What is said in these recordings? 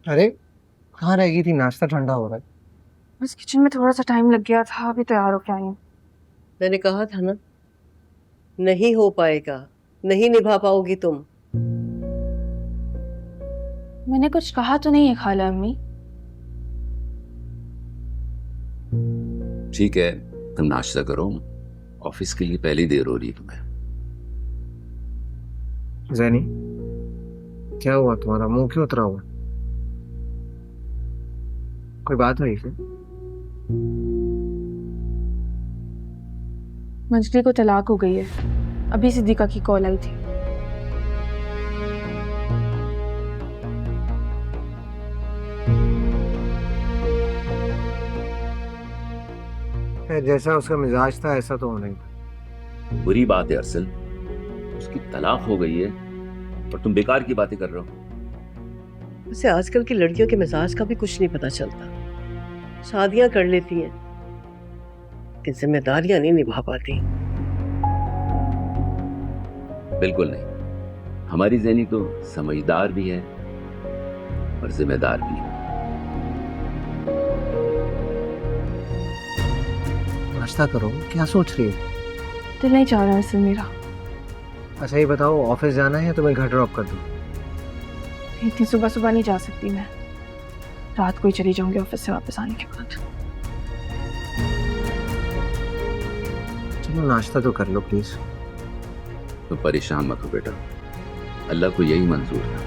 अरे कहाँ रह गई थी? नाश्ता ठंडा हो रहा है। बस किचन में थोड़ा सा टाइम लग गया था, अभी तैयार हो के आई हूँ। मैंने कहा था ना, नहीं हो पाएगा, नहीं निभा पाओगी तुम। मैंने कुछ कहा तो नहीं है खाला अम्मी। ठीक है, तुम नाश्ता करो। ऑफिस के लिए पहली देर हो रही है तुम्हें। जैनी, क्या हुआ? तुम्हारा मुंह क्यों उतरा हुआ? कोई बात हुई क्या? मंजली को तलाक हो गई है। अभी सिद्दीका की कॉल आई थी। जैसा उसका मिजाज था ऐसा तो होना ही था। बुरी बात है अरसल, उसकी तलाक हो गई है और तुम बेकार की बातें कर रहे हो। वैसे आजकल की लड़कियों के मिजाज का भी कुछ नहीं पता चलता। शादियां कर लेती हैं कि जिम्मेदारियां नहीं निभा पाती। बिल्कुल नहीं, हमारी जैनी तो समझदार भी है और जिम्मेदार भी है। नाश्ता करो, क्या सोच रही है? दिल नहीं चाह रहा है मेरा। अच्छा ये बताओ, ऑफिस जाना है या तुम्हें घर ड्रॉप कर दूं? इतनी सुबह सुबह नहीं जा सकती मैं। रात को ही चली जाऊंगी ऑफिस से वापस आने के बाद। चलो नाश्ता तो कर लो प्लीज। तो परेशान मत हो बेटा, अल्लाह को यही मंजूर था।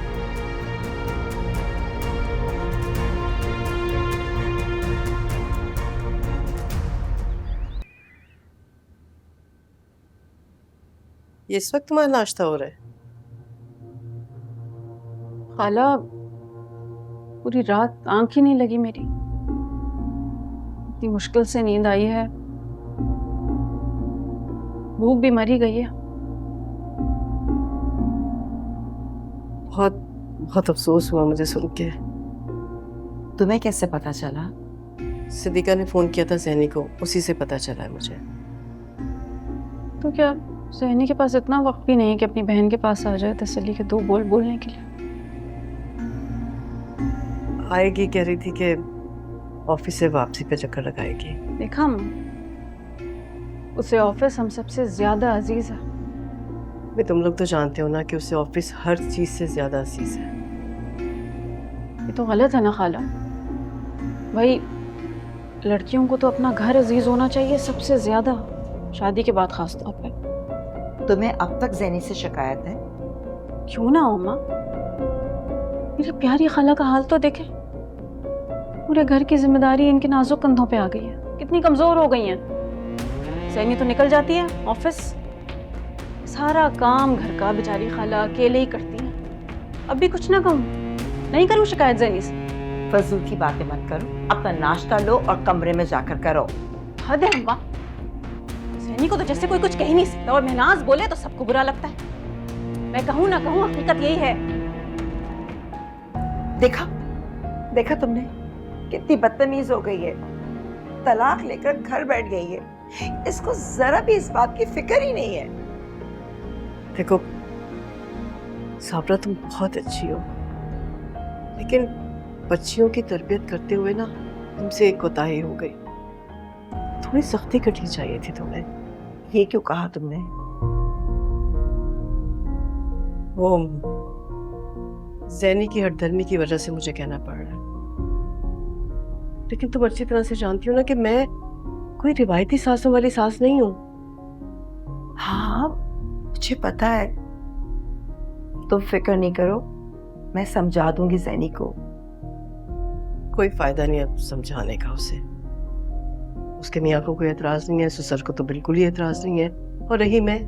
ये इस वक्त तुम्हारा नाश्ता हो रहा है? खाला, पूरी रात आंख ही नहीं लगी मेरी। इतनी मुश्किल से नींद आई है, भूख भी मरी गई है। बहुत बहुत अफसोस हुआ मुझे सुन के। तुम्हें कैसे पता चला? सिद्दीका ने फोन किया था जैनी को, उसी से पता चला है मुझे। तो क्या सहनी के पास इतना वक्त भी नहीं है कि अपनी बहन के पास आ जाए तसल्ली के दो बोल बोलने के लिए? आएगी, कह रही थी कि ऑफिस से वापसी पे चक्कर लगाएगी। देखा उसे ऑफिस हम सबसे ज्यादा अजीज है। मैं तुम लोग तो जानते हो ना कि उसे ऑफिस हर चीज से ज्यादा अजीज है। ये तो गलत है ना खाला। भाई, लड़कियों को तो अपना घर अजीज होना चाहिए सबसे ज्यादा, शादी के बाद खास तौर पे। तुम्हें अब तक जैनी से शिकायत है? क्यों ना हो माँ, मेरी प्यारी खाला का हाल तो देखे। पूरे घर की जिम्मेदारी इनके नाजुक कंधों पे आ गई है। कितनी कमजोर हो गई हैं। सैनी तो निकल जाती है ऑफिस, सारा काम घर का बेचारी खाला अकेले ही करती है। अब भी कुछ ना कहूँ, नहीं करूँ शिकायत जैनी से? फजूल की बातें मत करो, अपना नाश्ता लो और कमरे में जाकर करो। हद है अम्मा, सैनी को तो जैसे कोई कुछ कह ही नहीं सकता और महनाज बोले तो सबको बुरा लगता है। मैं कहूँ ना कहूँ, हकीकत यही है। देखा देखा तुमने, कितनी बदतमीज हो गई है। तलाक लेकर घर बैठ गई है। इसको जरा भी इस बात की फिक्र ही नहीं है। देखो साबरा, तुम बहुत अच्छी हो, लेकिन बच्चियों की तरबियत करते हुए ना तुमसे एक कोताही हो गई। थोड़ी सख्ती करनी चाहिए थी तुम्हें। ये क्यों कहा तुमने? वो जैनी की हठधर्मी की वजह से मुझे कहना पड़ रहा है, लेकिन तुम अच्छी तरह से जानती हो ना कि मैं कोई रिवायती सासों वाली सास नहीं हूँ। हाँ, मुझे पता है। तुम फिक्र नहीं करो, मैं समझा दूंगी जैनी को। कोई फायदा नहीं है समझाने का उसे। उसके मियाँ को कोई एतराज नहीं है, ससुर को तो बिल्कुल ही एतराज नहीं है। और रही मैं,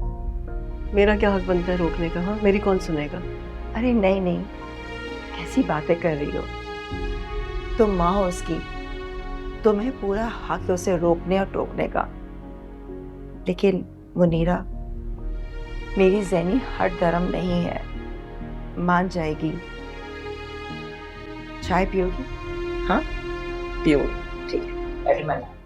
मेरा क्या हक बनता है रोकने का? हाँ, मेरी कौन सुनेगा? अरे नहीं नहीं, कैसी बातें कर रही हो? तुम माँ हो उसकी, तुम्हें पूरा हक है उसे रोकने और टोकने का। लेकिन मुनीरा, मेरी जैनी हट धर्म नहीं है, मान जाएगी। चाय पियोगी? हाँ पियो। ठीक है, अरे मना।